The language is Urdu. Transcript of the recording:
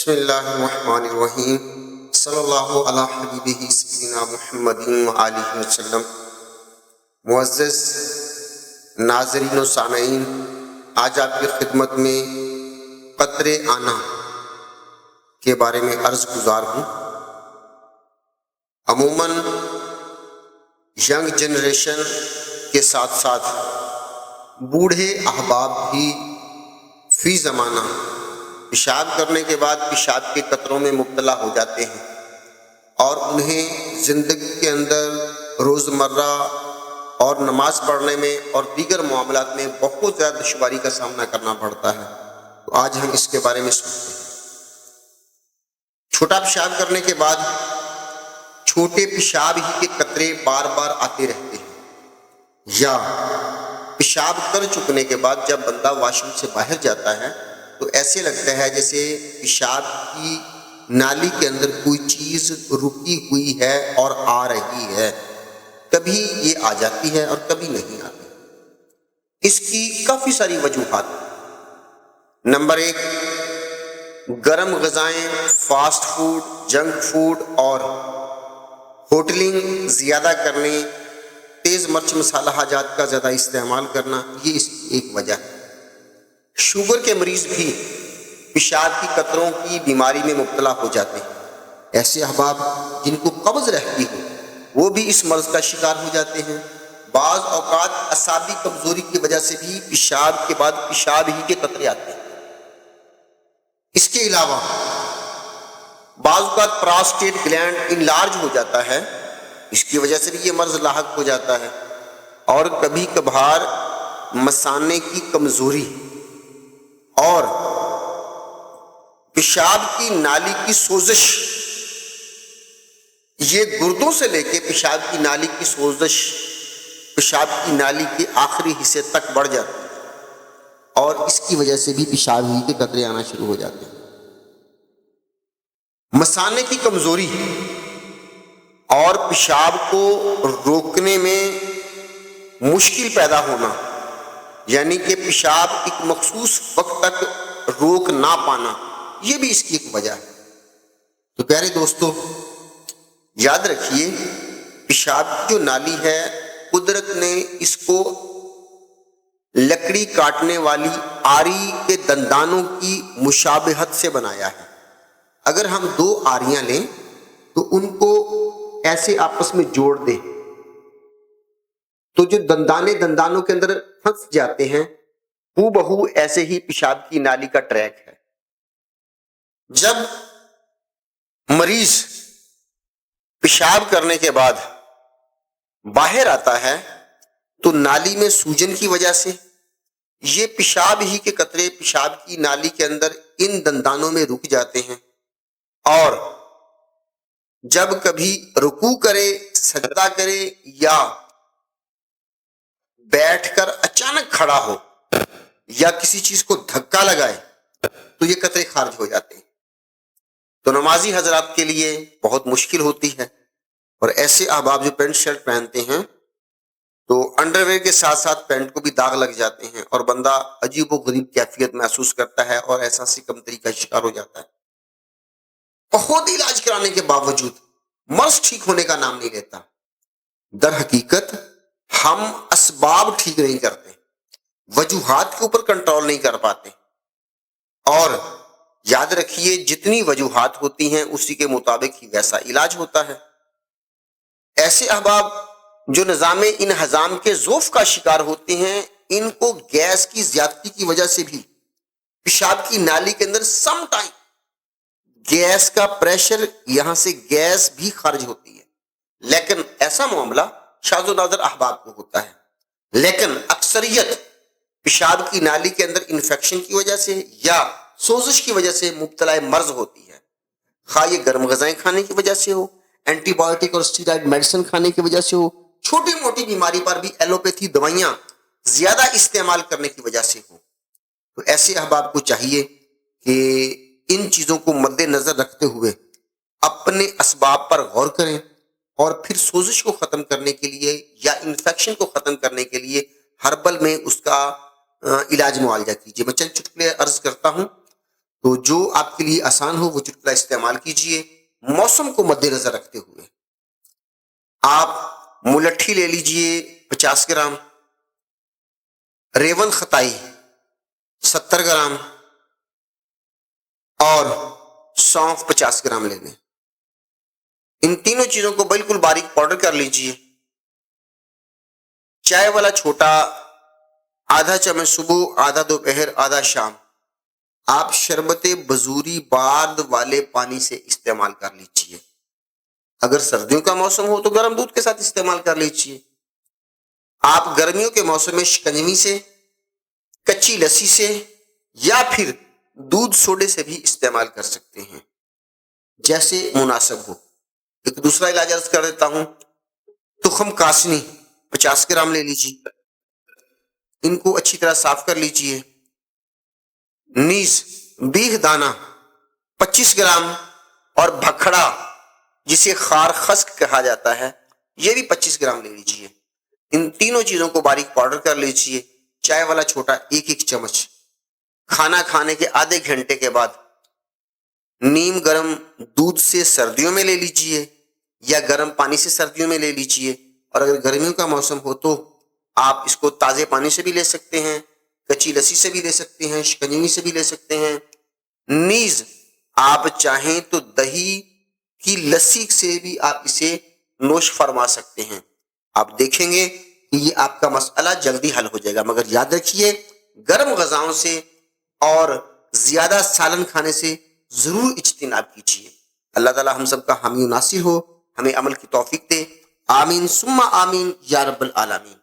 بسم اللہ الرحمن الرحیم صلی اللہ علی حبیبہ سیدنا محمد وآلہ وسلم۔ معزز ناظرین و سامعین، آج آپ کی خدمت میں قطرے آنا کے بارے میں عرض گزار ہوں۔ عموماً ینگ جنریشن کے ساتھ ساتھ بوڑھے احباب بھی فی زمانہ پیشاب کرنے کے بعد پیشاب کے قطروں میں مبتلا ہو جاتے ہیں، اور انہیں زندگی کے اندر روزمرہ اور نماز پڑھنے میں اور دیگر معاملات میں بہت زیادہ دشواری کا سامنا کرنا پڑتا ہے۔ تو آج ہم اس کے بارے میں سنتے ہیں۔ چھوٹا پیشاب کرنے کے بعد چھوٹے پیشاب ہی کے قطرے بار بار آتے رہتے ہیں، یا پیشاب کر چکنے کے بعد جب بندہ واش روم سے باہر جاتا ہے تو ایسے لگتا ہے جیسے پیشاب کی نالی کے اندر کوئی چیز رکی ہوئی ہے اور آ رہی ہے، کبھی یہ آ جاتی ہے اور کبھی نہیں آتی۔ اس کی کافی ساری وجوہات۔ نمبر 1، گرم غذائیں، فاسٹ فوڈ، جنک فوڈ اور ہوٹلنگ زیادہ کرنے، تیز مرچ مسالہ جات کا زیادہ استعمال کرنا، یہ اس کی ایک وجہ ہے۔ شوگر کے مریض بھی پیشاب کی قطروں کی بیماری میں مبتلا ہو جاتے ہیں۔ ایسے احباب جن کو قبض رہتی ہو وہ بھی اس مرض کا شکار ہو جاتے ہیں۔ بعض اوقات اعصابی کمزوری کی وجہ سے بھی پیشاب کے بعد پیشاب ہی کے قطرے آتے ہیں۔ اس کے علاوہ بعض اوقات پراسٹیٹ گلینڈ انلارج ہو جاتا ہے، اس کی وجہ سے بھی یہ مرض لاحق ہو جاتا ہے۔ اور کبھی کبھار مثانے کی کمزوری اور پیشاب کی نالی کی سوزش، یہ گردوں سے لے کے پیشاب کی نالی کی سوزش پیشاب کی نالی کے آخری حصے تک بڑھ جاتی ہے، اور اس کی وجہ سے بھی پیشاب ہی کے قطرے آنا شروع ہو جاتے ہیں۔ مثانے کی کمزوری اور پیشاب کو روکنے میں مشکل پیدا ہونا، یعنی کہ پیشاب ایک مخصوص وقت تک روک نہ پانا، یہ بھی اس کی ایک وجہ ہے۔ تو پیارے دوستو، یاد رکھیے، پیشاب کی جو نالی ہے قدرت نے اس کو لکڑی کاٹنے والی آری کے دندانوں کی مشابہت سے بنایا ہے۔ اگر ہم 2 آریاں لیں تو ان کو ایسے آپس میں جوڑ دیں تو جو دندانوں کے اندر پھنس جاتے ہیں، ہو بہو ایسے ہی پیشاب کی نالی کا ٹریک ہے۔ جب مریض پیشاب کرنے کے بعد باہر آتا ہے تو نالی میں سوجن کی وجہ سے یہ پیشاب ہی کے قطرے پیشاب کی نالی کے اندر ان دندانوں میں رک جاتے ہیں، اور جب کبھی رکوع کرے، سجدہ کرے یا بیٹھ کر اچانک کھڑا ہو یا کسی چیز کو دھکا لگائے تو یہ قطرے خارج ہو جاتے ہیں۔ تو نمازی حضرات کے لیے بہت مشکل ہوتی ہے، اور ایسے احباب جو پینٹ شرٹ پہنتے ہیں تو انڈر ویئر کے ساتھ ساتھ پینٹ کو بھی داغ لگ جاتے ہیں، اور بندہ عجیب و غریب کیفیت محسوس کرتا ہے اور احساس کمتری کا شکار ہو جاتا ہے۔ بہت علاج کرانے کے باوجود مرض ٹھیک ہونے کا نام نہیں لیتا۔ در حقیقت ہم اسباب ٹھیک نہیں کرتے، وجوہات کے اوپر کنٹرول نہیں کر پاتے، اور یاد رکھیے جتنی وجوہات ہوتی ہیں اسی کے مطابق ہی ویسا علاج ہوتا ہے۔ ایسے احباب جو نظام انہضام کے ضعف کا شکار ہوتے ہیں، ان کو گیس کی زیادتی کی وجہ سے بھی پیشاب کی نالی کے اندر سم ٹائم گیس کا پریشر، یہاں سے گیس بھی خارج ہوتی ہے، لیکن ایسا معاملہ شاذ و نادر احباب کو ہوتا ہے۔ لیکن اکثریت پیشاب کی نالی کے اندر انفیکشن کی وجہ سے یا سوزش کی وجہ سے مبتلا مرض ہوتی ہے، خواہ یہ گرم غذائیں کھانے کی وجہ سے ہو، اینٹی بایوٹک اور اسٹیرائڈ میڈیسن کھانے کی وجہ سے ہو، چھوٹی موٹی بیماری پر بھی ایلوپیتھی دوائیاں زیادہ استعمال کرنے کی وجہ سے ہو۔ تو ایسے احباب کو چاہیے کہ ان چیزوں کو مد نظر رکھتے ہوئے اپنے اسباب پر غور کریں، اور پھر سوزش کو ختم کرنے کے لیے یا انفیکشن کو ختم کرنے کے لیے ہربل میں اس کا علاج معالجہ کیجیے۔ میں چند چٹکلے عرض کرتا ہوں۔ تو جو آپ کے لیے آسان ہو وہ چٹکلا استعمال کیجئے، موسم کو مد نظر رکھتے ہوئے۔ آپ ملٹھی لے لیجئے 50 گرام، ریون خطائی 70 گرام اور سونف 50 گرام لے لیں۔ ان تینوں چیزوں کو بالکل باریک پاؤڈر کر لیجئے۔ چائے والا چھوٹا آدھا چمچ صبح، آدھا دوپہر، آدھا شام آپ شربت بزوری باد والے پانی سے استعمال کر لیجئے۔ اگر سردیوں کا موسم ہو تو گرم دودھ کے ساتھ استعمال کر لیجئے۔ آپ گرمیوں کے موسم میں شکنجی سے، کچی لسی سے یا پھر دودھ سوڈے سے بھی استعمال کر سکتے ہیں، جیسے مناسب ہو۔ ایک دوسرا علاج عرض کر دیتا ہوں، تخم کاسنی 50 گرام لے لیجیے، ان کو اچھی طرح صاف کر لیجیے۔ نیز بیخ دانہ 25 گرام اور بھکھڑا جسے خار خسک کہا جاتا ہے یہ بھی 25 گرام لے لیجیے۔ ان تینوں چیزوں کو باریک پاؤڈر کر لیجیے۔ چائے والا چھوٹا ایک چمچ کھانا کھانے کے آدھے گھنٹے کے بعد نیم گرم دودھ سے سردیوں میں لے لیجیے یا گرم پانی سے سردیوں میں لے لیجیے، اور اگر گرمیوں کا موسم ہو تو آپ اس کو تازے پانی سے بھی لے سکتے ہیں، کچی لسی سے بھی لے سکتے ہیں، شکنجی سے بھی لے سکتے ہیں۔ نیز آپ چاہیں تو دہی کی لسی سے بھی آپ اسے نوش فرما سکتے ہیں۔ آپ دیکھیں گے کہ یہ آپ کا مسئلہ جلدی حل ہو جائے گا، مگر یاد رکھیے گرم غذاؤں سے اور زیادہ سالن کھانے سے ضرور اجتناب کیجیے۔ اللہ تعالی ہم سب کا حامی و ناصر ہو، ہمیں عمل کی توفیق دے، آمین ثم آمین یا رب العالمین۔